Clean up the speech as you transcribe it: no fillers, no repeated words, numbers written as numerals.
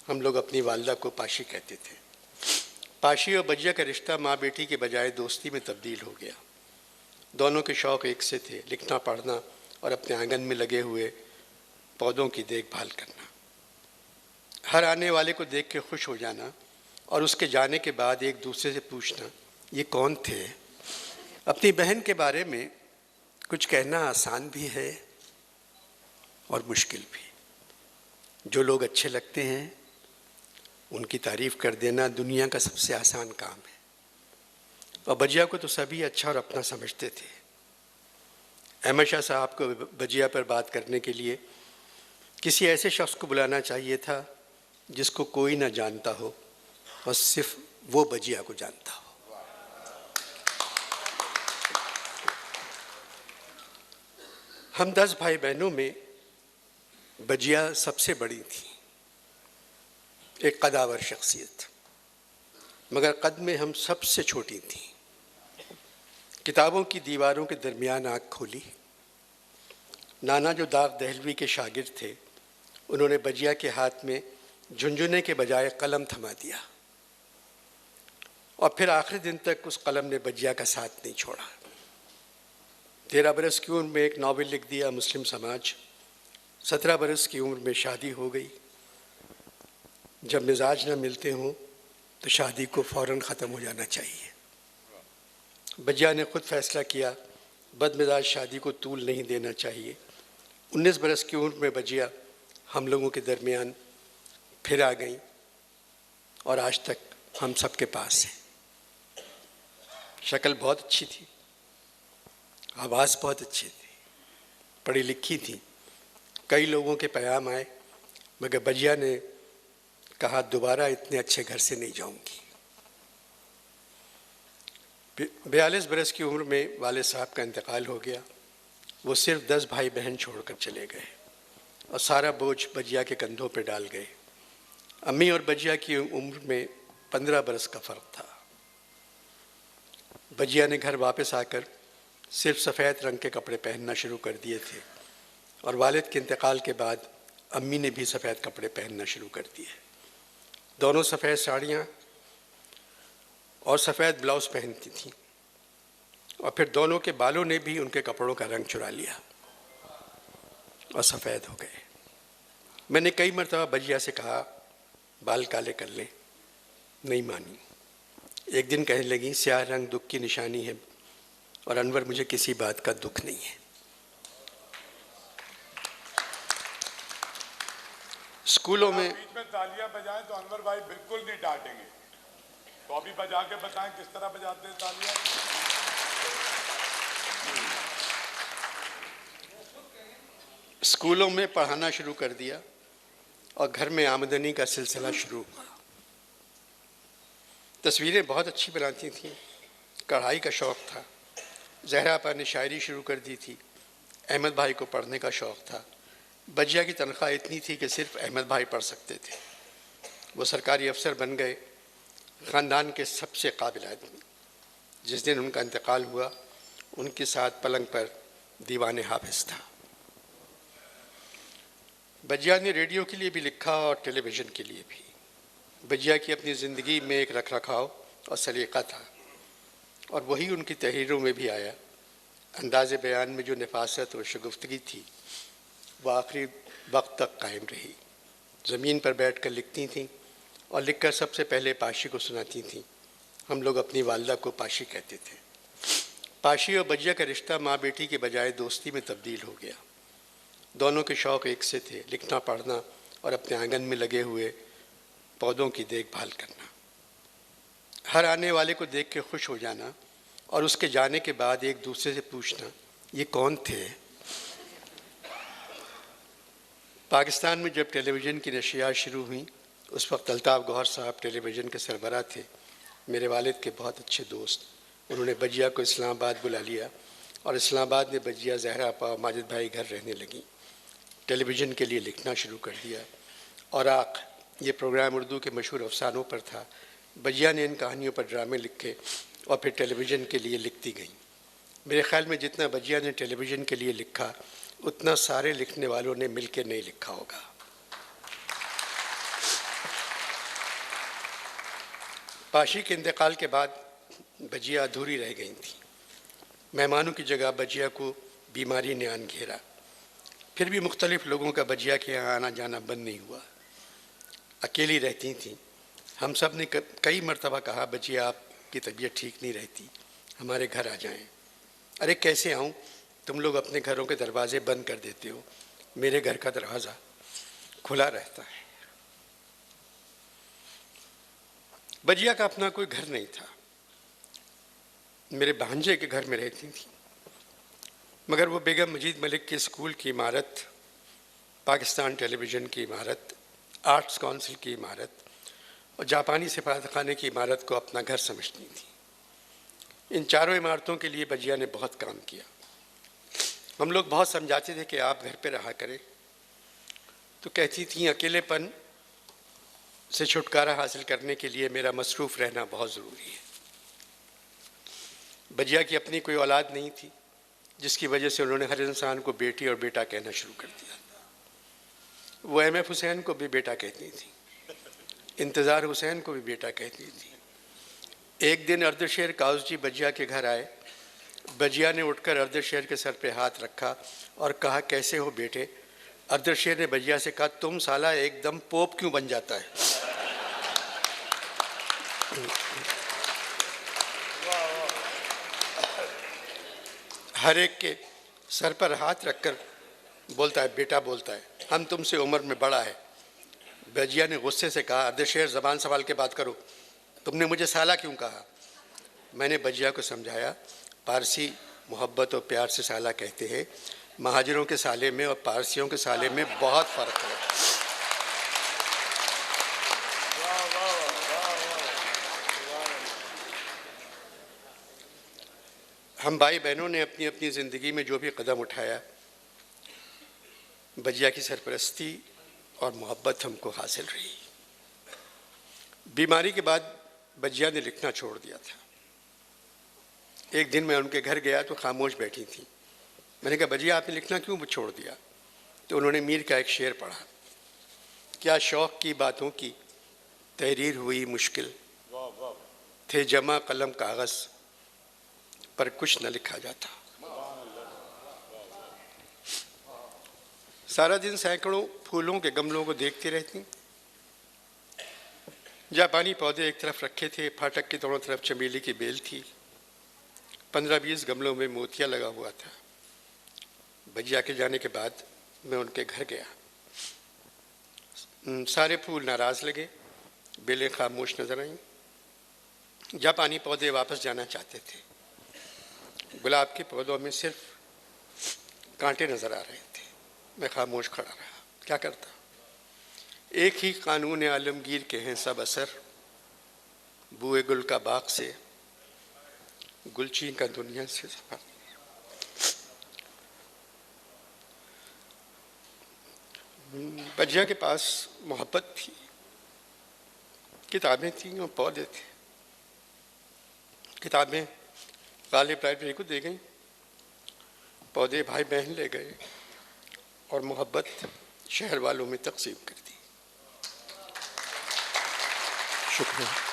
हम लोग अपनी वालदा को पाशी कहते थे। पाशी और बजिया का रिश्ता माँ बेटी के बजाय दोस्ती में तब्दील हो गया। दोनों के शौक़ एक से थे, लिखना पढ़ना और अपने आंगन में लगे हुए पौधों की देखभाल करना। हर आने वाले को देख के खुश हो जाना और उसके जाने के बाद एक दूसरे से पूछना, ये कौन थे। अपनी बहन के बारे में कुछ कहना आसान भी है और मुश्किल भी। जो लोग अच्छे लगते हैं उनकी तारीफ़ कर देना दुनिया का सबसे आसान काम है। और बजिया को तो सभी अच्छा और अपना समझते थे। अहमद शाह साहब को बजिया पर बात करने के लिए किसी ऐसे शख्स को बुलाना चाहिए था जिसको कोई ना जानता हो और सिर्फ वो बजिया को जानता हो। हम 10 भाई बहनों में बजिया सबसे बड़ी थी, एक कदावर शख्सियत, मगर कद में हम सबसे छोटी थी। किताबों की दीवारों के दरमियान आँख खोली। नाना जो दाग दहलवी के शागिर्द थे, उन्होंने बजिया के हाथ में झुंझुने के बजाय कलम थमा दिया और फिर आखिरी दिन तक उस कलम ने बजिया का साथ नहीं छोड़ा। 13 बरस की उम्र में एक नावल लिख दिया मुस्लिम समाज। 17 बरस की उम्र में शादी हो गई। जब मिजाज न मिलते हों तो शादी को फ़ौरन ख़त्म हो जाना चाहिए। बजिया ने खुद फैसला किया, बदमिजाज शादी को तूल नहीं देना चाहिए। 19 बरस की उम्र में बजिया हम लोगों के दरमियान फिर आ गई और आज तक हम सबके पास है। शक्ल बहुत अच्छी थी, आवाज़ बहुत अच्छी थी, पढ़ी लिखी थी। कई लोगों के पैगाम आए, मगर बजिया ने कहा दोबारा इतने अच्छे घर से नहीं जाऊंगी। 42 बरस की उम्र में वालिद साहब का इंतकाल हो गया। वो सिर्फ 10 भाई बहन छोड़कर चले गए और सारा बोझ बजिया के कंधों पर डाल गए। अम्मी और बजिया की उम्र में 15 बरस का फ़र्क था। बजिया ने घर वापस आकर सिर्फ सफ़ेद रंग के कपड़े पहनना शुरू कर दिए थे और वालिद के इंतकाल के बाद अम्मी ने भी सफ़ेद कपड़े पहनना शुरू कर दिए। दोनों सफ़ेद साड़ियाँ और सफ़ेद ब्लाउज़ पहनती थीं और फिर दोनों के बालों ने भी उनके कपड़ों का रंग चुरा लिया और सफ़ेद हो गए। मैंने कई मरतबा बजिया से कहा बाल काले कर लें, नहीं मानी। एक दिन कहने लगी स्याह रंग दुख की निशानी है और अनवर मुझे किसी बात का दुख नहीं है। स्कूलों में बीच में तालियां बजाएं तो अनवर भाई बिल्कुल नहीं डांटेंगे, तो अभी बजा के बताएं किस तरह बजाते हैं तालियां। स्कूलों में पढ़ाना शुरू कर दिया और घर में आमदनी का सिलसिला शुरू हुआ। तस्वीरें बहुत अच्छी बनाती थीं, कढ़ाई का शौक़ था। जहरा आपा ने शायरी शुरू कर दी थी। अहमद भाई को पढ़ने का शौक़ था। बजिया की तनख्वाह इतनी थी कि सिर्फ अहमद भाई पढ़ सकते थे। वो सरकारी अफसर बन गए, ख़ानदान के सबसे काबिल आदमी। जिस दिन उनका इंतकाल हुआ उनके साथ पलंग पर दीवान हाफिज़ था। बजिया ने रेडियो के लिए भी लिखा और टेलीविज़न के लिए भी। बजिया की अपनी ज़िंदगी में एक रख रखाव और सलीक़ा था और वही उनकी तहरीरों में भी आया। अंदाज़े बयान में जो नफासत और शगुफ्तगी थी वो आखिरी वक्त तक कायम रही। ज़मीन पर बैठ कर लिखती थीं और लिखकर सबसे पहले पाशी को सुनाती थीं। हम लोग अपनी वालदा को पाशी कहते थे। पाशी और बजिया का रिश्ता माँ बेटी के बजाय दोस्ती में तब्दील हो गया। दोनों के शौक़ एक से थे, लिखना पढ़ना और अपने आंगन में लगे हुए पौधों की देखभाल करना। हर आने वाले को देख के खुश हो जाना और उसके जाने के बाद एक दूसरे से पूछना, ये कौन थे। पाकिस्तान में जब टेलीविज़न की नशियात शुरू हुई उस वक्त अल्ताफ़ गौहर साहब टेलीविज़न के सरबराह थे, मेरे वालिद के बहुत अच्छे दोस्त। उन्होंने बजिया को इस्लामाबाद बुला लिया और इस्लामाबाद में बजिया, जहरा आपा और माजिद भाई घर रहने लगी। टेलीविज़न के लिए लिखना शुरू कर दिया। और ये प्रोग्राम उर्दू के मशहूर अफसानों पर था। बजिया ने इन कहानियों पर ड्रामे लिखे और फिर टेलीविज़न के लिए लिखती गई। मेरे ख़्याल में जितना बजिया ने टेलीविज़न के लिए लिखा उतना सारे लिखने वालों ने मिलकर नहीं लिखा होगा। पाशी के इंतकाल के बाद बजिया अधूरी रह गई थी। मेहमानों की जगह बजिया को बीमारी ने आन घेरा। फिर भी मुख्तलिफ लोगों का बजिया के यहाँ आना जाना बंद नहीं हुआ। अकेली रहती थी। हम सब ने कई मरतबा कहा, बजिया आपकी तबीयत ठीक नहीं रहती, हमारे घर आ जाएं। अरे कैसे आऊँ, तुम लोग अपने घरों के दरवाजे बंद कर देते हो, मेरे घर का दरवाज़ा खुला रहता है। बजिया का अपना कोई घर नहीं था। मेरे भांजे के घर में रहती थी, मगर वो बेगम मजीद मलिक के स्कूल की इमारत, पाकिस्तान टेलीविज़न की इमारत, आर्ट्स काउंसिल की इमारत और जापानी सिफारत खाने की इमारत को अपना घर समझती थी। इन चारों इमारतों के लिए बजिया ने बहुत काम किया। हम लोग बहुत समझाते थे कि आप घर पे रहा करें, तो कहती थी अकेलेपन से छुटकारा हासिल करने के लिए मेरा मसरूफ़ रहना बहुत ज़रूरी है। बजिया की अपनी कोई औलाद नहीं थी, जिसकी वजह से उन्होंने हर इंसान को बेटी और बेटा कहना शुरू कर दिया। वो M.F. हुसैन को भी बेटा कहती थी, इंतज़ार हुसैन को भी बेटा कहती थी। एक दिन अर्दशेर काउसजी बजिया के घर आए। बजिया ने उठकर अर्दशेर के सर पे हाथ रखा और कहा, कैसे हो बेटे? अर्दशेर ने बजिया से कहा, तुम साला एकदम पोप क्यों बन जाता है? हर एक के सर पर हाथ रखकर बोलता है, बेटा बोलता है, हम तुमसे उम्र में बड़ा है। बजिया ने गुस्से से कहा, अर्दशेर ज़बान संभाल के बात करो, तुमने मुझे साला क्यों कहा? मैंने बजिया को समझाया, पारसी मोहब्बत और प्यार से साला कहते हैं, महाजिरों के साले में और पारसियों के साले में बहुत फ़र्क है। हम भाई बहनों ने अपनी अपनी ज़िंदगी में जो भी कदम उठाया, बजिया की सरपरस्ती और मोहब्बत हमको हासिल रही। बीमारी के बाद बजिया ने लिखना छोड़ दिया था। एक दिन मैं उनके घर गया तो खामोश बैठी थी। मैंने कहा, बजिया आपने लिखना क्यों छोड़ दिया? तो उन्होंने मीर का एक शेर पढ़ा, क्या शौक़ की बातों की तहरीर हुई मुश्किल, थे जमा कलम कागज़ पर कुछ न लिखा जाता। सारा दिन सैकड़ों फूलों के गमलों को देखती रहती। जापानी पौधे एक तरफ रखे थे, फाटक की दोनों तरफ चमेली की बेल थी, 15-20 गमलों में मोतिया लगा हुआ था। बजिया के जाने के बाद मैं उनके घर गया। सारे फूल नाराज़ लगे, बेलें खामोश नजर आईं। जापानी पौधे वापस जाना चाहते थे। गुलाब के पौधों में सिर्फ कांटे नजर आ रहे थे। मैं खामोश खड़ा रहा, क्या करता? एक ही कानून आलमगीर के हैं सब असर, बुए गुल का बाग से गुलची का दुनिया से सफर। बजिया के पास मोहब्बत थी, किताबें थीं और पौधे थे। किताबें गालिब लाइब्रेरी को दे गई, पौधे भाई बहन ले गए और मोहब्बत शहर वालों में तकसीम कर दी। शुक्रिया।